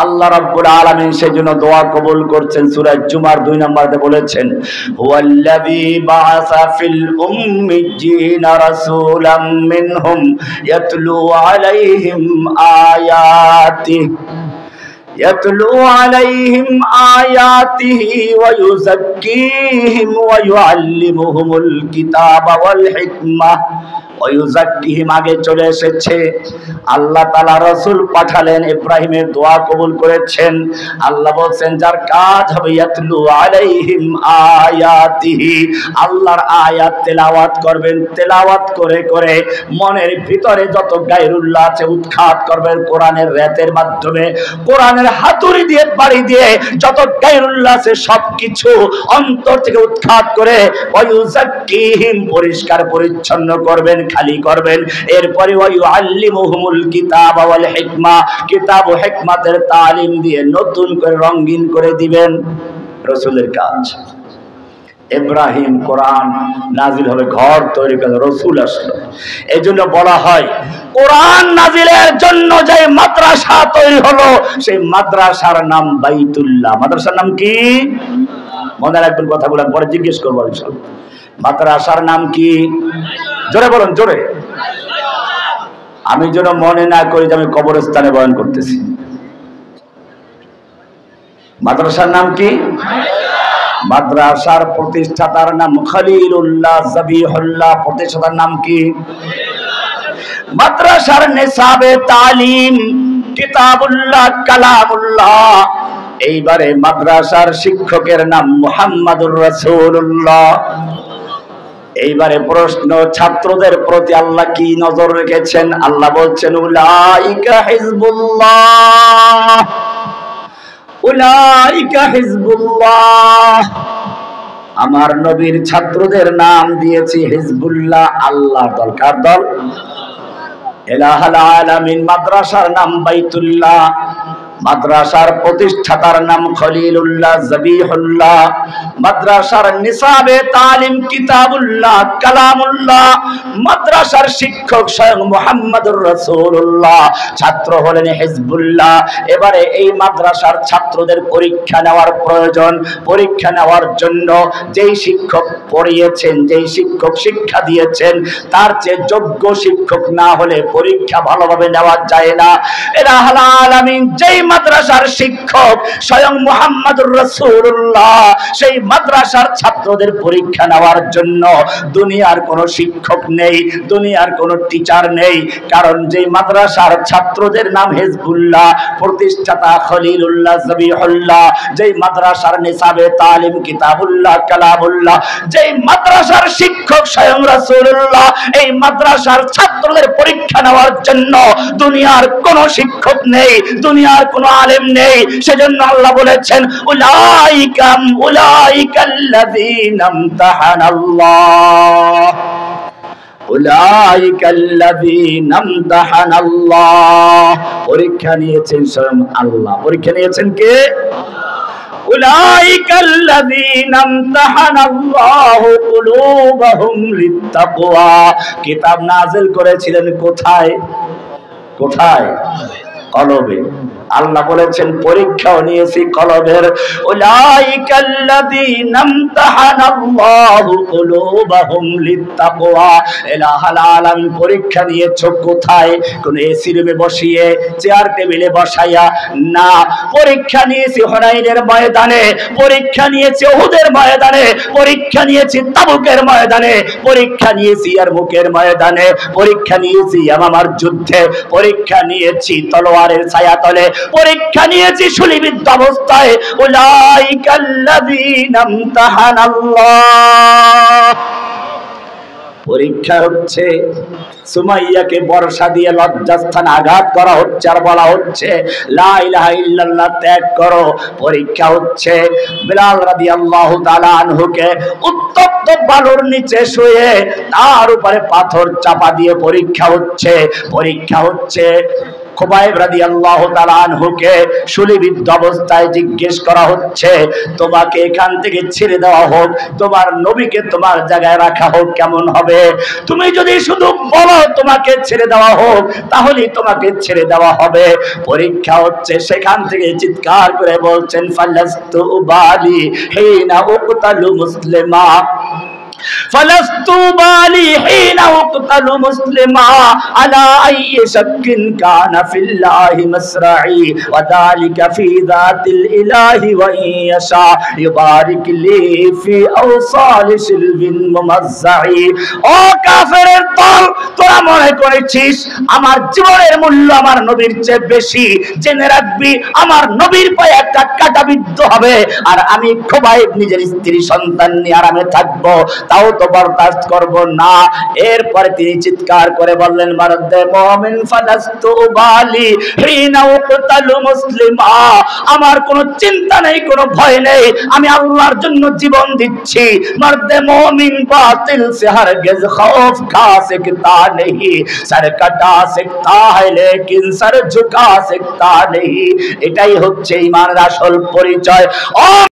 আল্লাহ রাব্বুল আলামিন সেজন্য দোয়া কবুল করছেন। সূরা জুমার 2 নম্বরে বলেছেন, হুয়াল্লাযী বাআসা ফিল উম্মিয়্যিনা রাসূলাম মিনহুম ইয়াতলু আলাইহিম আয়াতিহি ওয়া ইউযাক্কিহিম ওয়া ইউআল্লিমুহুমুল কিতাবা ওয়াল হিকমাহ ওয়া ইউযাক্কিহিম। আগে চলে এসেছে, আল্লাহ তাআলা রাসূল পাঠালেন, ইব্রাহিমের দোয়া কবুল করেছেন। আল্লাহ বলছেন যার কাজ হবে ইয়াতলু আলাইহিম আয়াতিহি, আল্লাহর আয়াত তেলাওয়াত করবেন, তেলাওয়াত করে করে মনের ভিতরে যত গায়রুল্লাহ আছে উৎখাত করবেন কোরআনের রাতের মাধ্যমে, কোরআনের হাতুড়ি দিয়ে বাড়ি দিয়ে যত গায়রুল্লাহ আছে সবকিছু অন্তর থেকে উৎখাত করে ওয়ায়ুযাক্কিহিম, পরিষ্কার পরিচ্ছন্ন করবেন, খালি করবেন। এরপরে ওয়ায়ুআল্লিমুহুমুল কিতাব ওয়াল হিকমা, কিতাব ও হিকমতের তালিম দিয়ে নতুন করে রঙিন করে দিবেন। রাসূলের কাজ। ইব্রাহিম কোরআন নাজিল হবে, ঘর তৈরি করে রাসূল আসলো। এজন্য বলা হয় কোরআন নাজিলের জন্য যে মাদ্রাসা তৈরি হলো সেই মাদ্রাসার নাম বাইতুল্লাহ। মাদ্রাসার নাম কি? মনে রাখবেন কথাগুলো, পরে জিজ্ঞেস করবো ইনশাআল্লাহ। মাদ্রাসার নাম কি? জোরে বলুন, জোরে। আমি যেন মনে না করি যে আমি কবরস্থানে বয়ান করতেছি। মাদ্রাসার নাম কি? মাদ্রাসার প্রতিষ্ঠাতার নাম খলিলুল্লাহ জবিহুল্লাহ। প্রতিষ্ঠাতার নাম কি? মাদ্রাসার নিসাবে তালিম কিতাবুল্লাহ কালামুল্লাহ। এইবারে মাদ্রাসার শিক্ষকের নাম মুহাম্মাদুর রাসূলুল্লাহ। এইবারে প্রশ্ন, ছাত্রদের প্রতি আল্লাহ কি নজর রেখেছেন? আল্লাহ বলছেন উলাইকা হিজবুল্লাহ, উলাইকা হিজবুল্লাহ। আমার নবীর ছাত্রদের নাম দিয়েছি হিজবুল্লাহ, আল্লাহর দল। কার দল? ইলাহুল আলামিন। মাদ্রাসার নাম বাইতুল্লাহ, মাদ্রাসার প্রতিষ্ঠাতার নাম খলিলুল্লাহ জবিহুল্লাহ। মাদ্রাসার নিসাবে তালিম কিতাবুল্লাহ কালামুল্লাহ। মাদ্রাসার শিক্ষক স্বয়ং মুহাম্মাদুর রাসূলুল্লাহ, ছাত্র হলেন হিজবুল্লাহ। এবারে এই মাদ্রাসার ছাত্রদের পরীক্ষা নেওয়ার প্রয়োজন। পরীক্ষা নেওয়ার জন্য যেই শিক্ষক পড়িয়েছেন, যেই শিক্ষক শিক্ষা দিয়েছেন, তার চেয়ে যোগ্য শিক্ষক না হলে পরীক্ষা ভালোভাবে নেওয়া যায় না। ইলাহুল আলামিন যেই মাদ্রাসার শিক্ষক স্বয়ং মুহাম্মাদুর রাসূলুল্লাহ, সেই মাদ্রাসার ছাত্রদের পরীক্ষা নেওয়ার জন্য দুনিয়ার কোনো শিক্ষক নেই, দুনিয়ার কোনো টিচার নেই। কারণ যেই মাদ্রাসার ছাত্রদের নাম হিজবুল্লাহ, প্রতিষ্ঠাতা খলিলুল্লাহ জবিহুল্লাহ, যেই মাদ্রাসার নিসাবে তালিম কিতাবুল্লাহ কালামুল্লাহ, যেই মাদ্রাসার শিক্ষক স্বয়ং রাসূলুল্লাহ, এই মাদ্রাসার ছাত্রদের পরীক্ষা নেওয়ার জন্য দুনিয়ার কোনো শিক্ষক নেই, দুনিয়ার কোনো আলেম নেই। সেজন্য আল্লাহ বলেছেন উলাইকাল্লাযীনা ইমতাহানাল্লাহ, উলাইকাল্লাযীনা ইমতাহানাল্লাহ। পরীক্ষা নিয়েছেন স্বয়ং আল্লাহ। পরীক্ষা নিয়েছেন কে? উলাইকাল্লাযীনা ইমতাহানাল্লাহু কুলুবাহুম লিত্তাকওয়া। কিতাব নাযিল করেছিলেন কোথায়? কোথায়? কলবে। আল্লাহ বলেছেন পরীক্ষাও নিয়েছি কলবের। উলাইকাল্লাযীনা ইমতাহানাল্লাহু কুলুবাহুম লিত্তাকওয়া। ইলাহুল আলামিন পরীক্ষা নিয়েছো কোথায়? কোন এসি রুমে বসিয়ে, চেয়ার টেবিলে বসাইয়া না। পরীক্ষা নিয়েছি হুনাইনের ময়দানে, পরীক্ষা নিয়েছি উহুদের ময়দানে, পরীক্ষা নিয়েছি তাবুকের ময়দানে, পরীক্ষা নিয়েছি ইয়ারমুকের ময়দানে, পরীক্ষা নিয়েছি ইয়ামামার যুদ্ধে, পরীক্ষা নিয়েছি তলোয়ারের ছায়াতলে, পরীক্ষা নিয়েছি শুলিবিদ্ধ অবস্থায়। উলাইকাল্লাযীনা ইমতাহানাল্লাহ। পরীক্ষা হচ্ছে সুমাইয়াকে বর্ষা দিয়ে লজ্জাস্থানে আঘাত করা হচ্ছে আর বলা হচ্ছে লা ইলাহা ইল্লাল্লাহ ত্যাগ করো। পরীক্ষা হচ্ছে বিলাল রাদিয়াল্লাহু তাআলা আনহুকে উত্তপ্ত বালুর নিচে শুয়ে তার উপরে পাথর চাপা দিয়ে পরীক্ষা হচ্ছে। পরীক্ষা হচ্ছে খুবাইব রাদিয়াল্লাহু তাআলা আনহুকে শুলিবিদ্ধ অবস্থায় জিজ্ঞেস করা হচ্ছে, তোমাকে এখান থেকে ছেড়ে দেওয়া হোক, তোমার নবীকে তোমার জায়গায় রাখা হোক, কেমন হবে? তুমি যদি শুধু বলো তোমাকে ছেড়ে দেওয়া হোক, তাহলে তোমাকে ছেড়ে দেওয়া হবে। পরীক্ষা হচ্ছে, সেখান থেকে চিৎকার করে বলছেন, ফালাস্তু উবালি হিনা উকতালু মুসলিমা, ফালাস্তু বালি হিনা উকতালু মুসলিমা আলা আইয়ি শাক্কিন কানা ফিল্লাহি মাসরাঈ ওয়া যালিকা ফি যাতিল ইলাহি ওয়া ইয়াশা ইউবারিক লি ফি আওসালি শিলবিন মুমাজ্জাঈ। ও কাফেরের দল, তোরা মনে করেছিস আমার জীবনের মূল্য আমার নবীর চেয়ে বেশি? জেনে রাখবি, আমার নবীর পায়ে একটা কাঁটা বিদ্ধ হবে, আর আমি খুবাইব নিজের স্ত্রী সন্তান নিয়ে আরামে থাকবো, তাও তো বরদাস্ত করব না। এরপরে তিনি চিৎকার করে বললেন, মারদে মুমিন ফালাস্তু বালি হিনা উকতালু মুসলিমা, আমার কোনো চিন্তা নেই, কোনো ভয় নেই, আমি আল্লাহর জন্য জীবন দিচ্ছি। মারদে মুমিন বাতিল সে হরগিজ खौफ खा सकता नहीं, सर कटा सकता है लेकिन सर झुका सकता नहीं। এটাই হচ্ছে ঈমানের আসল পরিচয়।